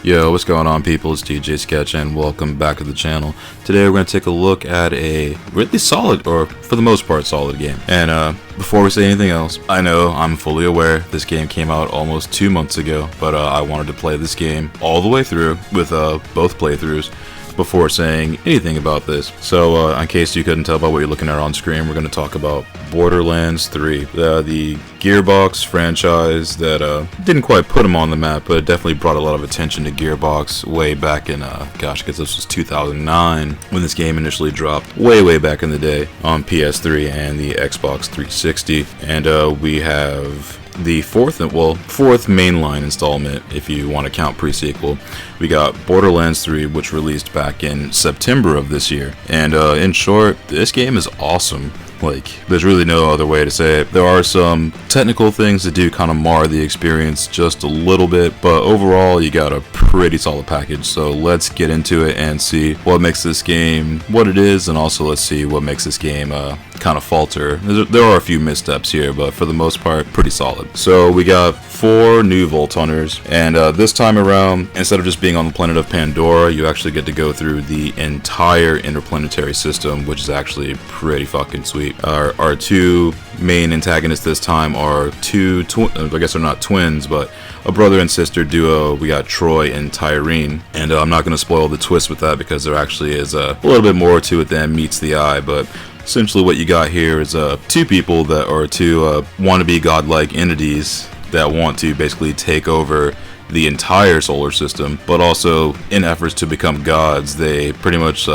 Yo, what's going on, people? It's DJ Sketch and welcome back to the channel. Today we're going to take a look at a really solid, or for the most part solid game. And before we say anything else, I know I'm fully aware this game came out almost 2 months ago, but I wanted to play this game all the way through with both playthroughs before saying anything about this. So in case you couldn't tell by what you're looking at on screen, we're going to talk about Borderlands 3, the Gearbox franchise that didn't quite put them on the map, but it definitely brought a lot of attention to Gearbox way back in, gosh, I guess this was 2009 when this game initially dropped, way back in the day on PS3 and the Xbox 360. And we have the fourth mainline installment, if you want to count pre-sequel. We got Borderlands 3, which released back in September of this year. And in short, this game is awesome. Like, there's really no other way to say it. There are some technical things that do kind of mar the experience just a little bit, but overall, you got a pretty solid package. So let's get into it and see what makes this game what it is, and also let's see what makes this game kind of falter. There are a few missteps here, but for the most part, pretty solid. So we got 4 new Vault Hunters, and this time around, instead of just being on the planet of Pandora, you actually get to go through the entire interplanetary system, which is actually pretty fucking sweet. Our 2 main antagonists this time are I guess they're not twins, but a brother and sister duo. We got Troy and Tyrene, and I'm not going to spoil the twist with that because there actually is a little bit more to it than meets the eye, but essentially what you got here is 2 people that are 2 wannabe godlike entities that want to basically take over the entire solar system, but also in efforts to become gods, they pretty much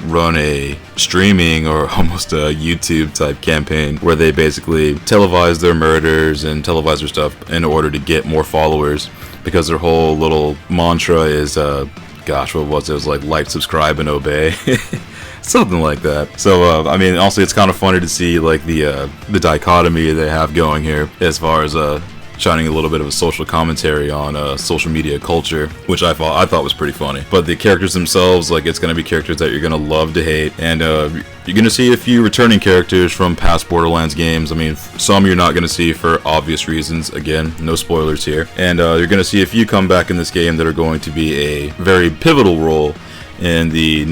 run a streaming or almost a YouTube type campaign where they basically televise their murders and televise their stuff in order to get more followers, because their whole little mantra is gosh, what was it? It was like like, subscribe, and obey. Something like that. So I mean, also it's kind of funny to see like the dichotomy they have going here as far as shining a little bit of a social commentary on social media culture, which I thought was pretty funny. But the characters themselves, like, it's going to be characters that you're going to love to hate, and you're going to see a few returning characters from past Borderlands games. I mean, some you're not going to see for obvious reasons. Again, no spoilers here. And you're going to see a few come back in this game that are going to be a very pivotal role in the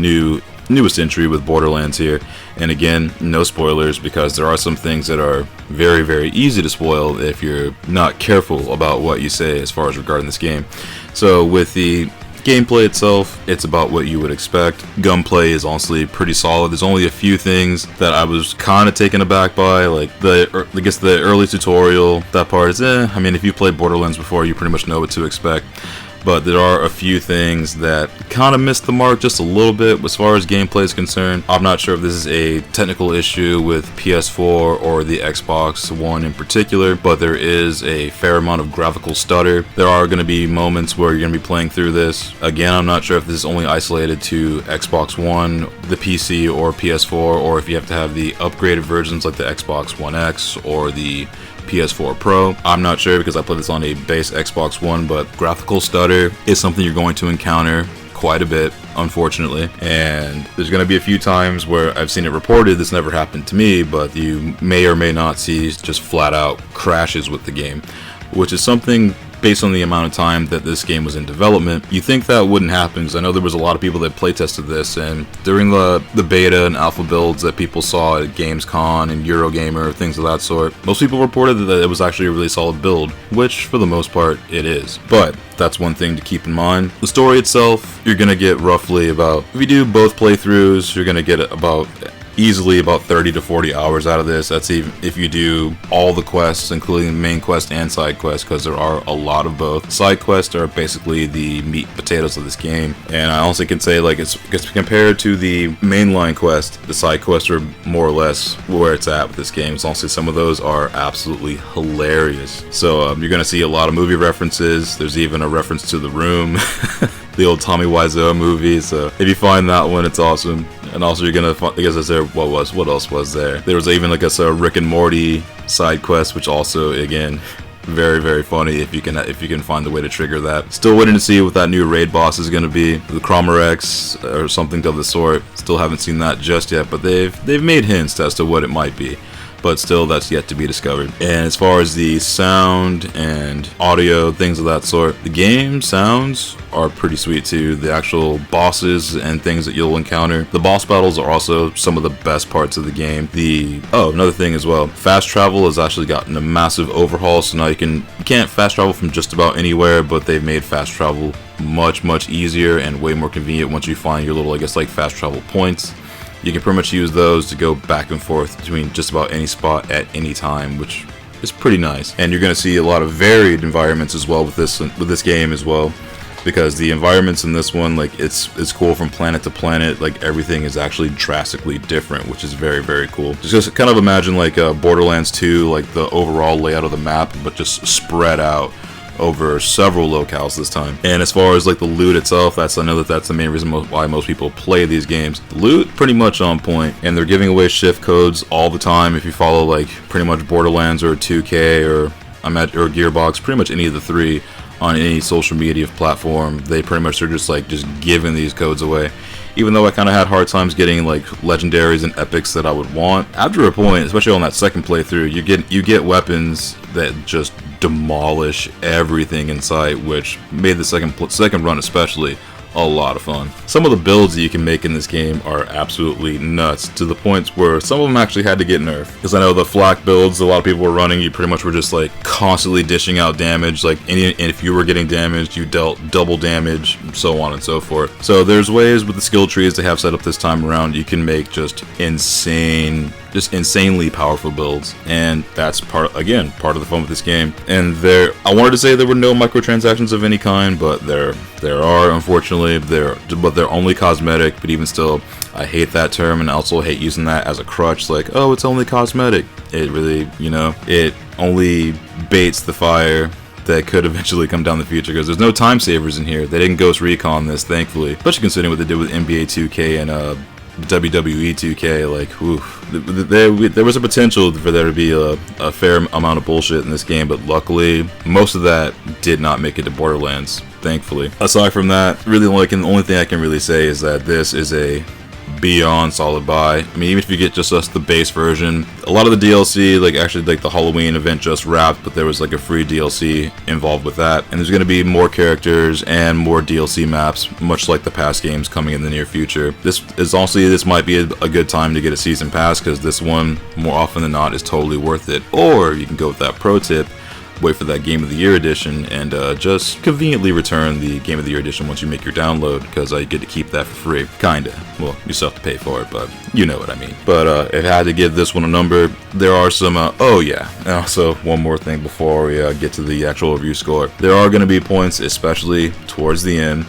newest entry with Borderlands here. And again, no spoilers, because there are some things that are very easy to spoil if you're not careful about what you say as far as regarding this game. So with the gameplay itself, it's about what you would expect. Gunplay is honestly pretty solid. There's only a few things that I was kind of taken aback by, like I guess the early tutorial, that part is I mean, if you played Borderlands before, you pretty much know what to expect. But there are a few things that kind of missed the mark just a little bit as far as gameplay is concerned. I'm not sure if this is a technical issue with PS4 or the Xbox One in particular, but there is a fair amount of graphical stutter. There are going to be moments where you're going to be playing through this. Again, I'm not sure if this is only isolated to Xbox One, the PC, or PS4, or if you have to have the upgraded versions like the Xbox One X or the PS4 Pro. I'm not sure because I played this on a base Xbox One, but graphical stutter is something you're going to encounter quite a bit, unfortunately. And there's going to be a few times where I've seen it reported, this never happened to me, but you may or may not see just flat out crashes with the game, which is something based on the amount of time that this game was in development. You think that wouldn't happen, because I know there was a lot of people that playtested this, and during the beta and alpha builds that people saw at Gamescom and Eurogamer, things of that sort, most people reported that it was actually a really solid build, which for the most part it is. But that's one thing to keep in mind. The story itself, you're going to get roughly about, if you do both playthroughs, you're going to get easily about 30 to 40 hours out of this. That's even if you do all the quests, including the main quest and side quests, because there are a lot of both. Side quests are basically the meat and potatoes of this game, and I also can say, like, it's compared to the mainline quest, the side quests are more or less where it's at with this game. So honestly, some of those are absolutely hilarious. So you're gonna see a lot of movie references. There's even a reference to The Room, the old Tommy Wiseau movie. So if you find that one, it's awesome. And also you're gonna find, I guess, what else was there? There was even, like, a Rick and Morty side quest, which also, again, very funny if you can find the way to trigger that. Still waiting to see what that new raid boss is going to be, the Cromerex or something of the sort. Still haven't seen that just yet, but they've made hints as to what it might be. but still that's yet to be discovered. And as far as the sound and audio, things of that sort, the game sounds are pretty sweet too. The actual bosses and things that you'll encounter, the boss battles are also some of the best parts of the game. Another thing as well, fast travel has actually gotten a massive overhaul, so now you can't fast travel from just about anywhere, but they've made fast travel much easier and way more convenient once you find your little, I guess, like fast travel points. You can pretty much use those to go back and forth between just about any spot at any time, which is pretty nice. And you're going to see a lot of varied environments as well with this game as well, because the environments in this one, like, it's cool from planet to planet. Like, everything is actually drastically different, which is very cool. Just kind of imagine like Borderlands 2, like the overall layout of the map, but just spread out over several locales this time. And as far as like the loot itself, I know that's the main reason why most people play these games. The loot pretty much on point, and they're giving away shift codes all the time. If you follow like pretty much Borderlands or 2K or Gearbox, pretty much any of the three on any social media platform, they pretty much are just giving these codes away. Even though I kind of had hard times getting like legendaries and epics that I would want, after a point, especially on that second playthrough, you get weapons that just demolish everything in sight, which made the second run especially a lot of fun. Some of the builds that you can make in this game are absolutely nuts, to the points where some of them actually had to get nerfed. Because I know the flak builds a lot of people were running, you pretty much were just like constantly dishing out damage, like and if you were getting damaged, you dealt double damage, so on and so forth. So there's ways with the skill trees they have set up this time around, you can make just insanely powerful builds, and that's part of the fun with this game. And I wanted to say there were no microtransactions of any kind, but there are, unfortunately. They're only cosmetic. But even still, I hate that term, and I also hate using that as a crutch, like, oh, it's only cosmetic. It really, it only baits the fire that could eventually come down the future, because there's no time savers in here. They didn't Ghost Recon this, thankfully, especially considering what they did with NBA 2K and WWE 2K. Like, oof, there was a potential for there to be a fair amount of bullshit in this game, but luckily most of that did not make it to Borderlands, thankfully. Aside from that, really the only thing I can really say is that this is a beyond solid buy. I mean, even if you get just the base version, a lot of the DLC, like actually like the Halloween event just wrapped, but there was like a free DLC involved with that, and there's going to be more characters and more DLC maps, much like the past games coming in the near future. This might be a good time to get a season pass, because this one, more often than not, is totally worth it. Or you can go with that pro tip, wait for that Game of the Year edition, and just conveniently return the Game of the Year edition once you make your download, because you get to keep that for free. Kinda. Well, you still have to pay for it, but you know what I mean. But if I had to give this one a number, there are some, and also one more thing before we get to the actual review score. There are going to be points, especially towards the end.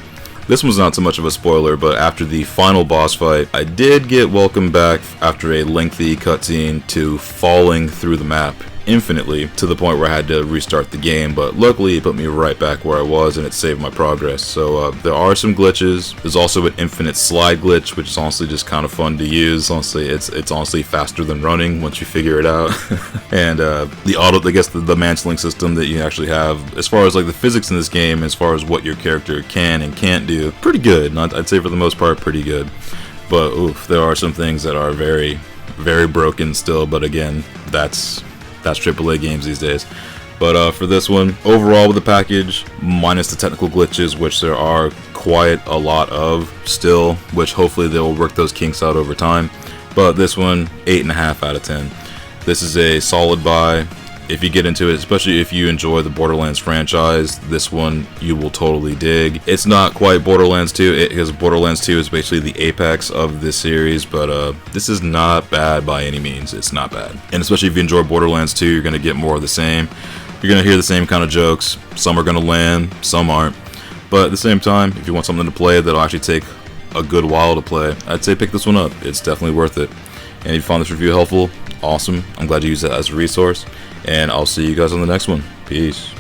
This one's not so much of a spoiler, but after the final boss fight, I did get welcomed back after a lengthy cutscene to falling through the map infinitely, to the point where I had to restart the game, but luckily it put me right back where I was, and it saved my progress. So there are some glitches. There's also an infinite slide glitch, which is honestly just kind of fun to use. Honestly, it's honestly faster than running once you figure it out. And the mantling system that you actually have, as far as like the physics in this game, as far as what your character can and can't do, pretty good. I'd say for the most part, pretty good. But oof, there are some things that are very broken still. But again, that's AAA games these days. But for this one, overall with the package, minus the technical glitches, which there are quite a lot of still, which hopefully they'll work those kinks out over time. But this one, 8.5 out of 10. This is a solid buy. If you get into it, especially if you enjoy the Borderlands franchise, this one you will totally dig. It's not quite Borderlands 2, because Borderlands 2 is basically the apex of this series, but this is not bad by any means. It's not bad. And especially if you enjoy Borderlands 2, you're going to get more of the same. You're going to hear the same kind of jokes. Some are going to land, some aren't. But at the same time, if you want something to play that'll actually take a good while to play, I'd say pick this one up. It's definitely worth it. And if you found this review helpful, awesome. I'm glad you used it as a resource. And I'll see you guys on the next one. Peace.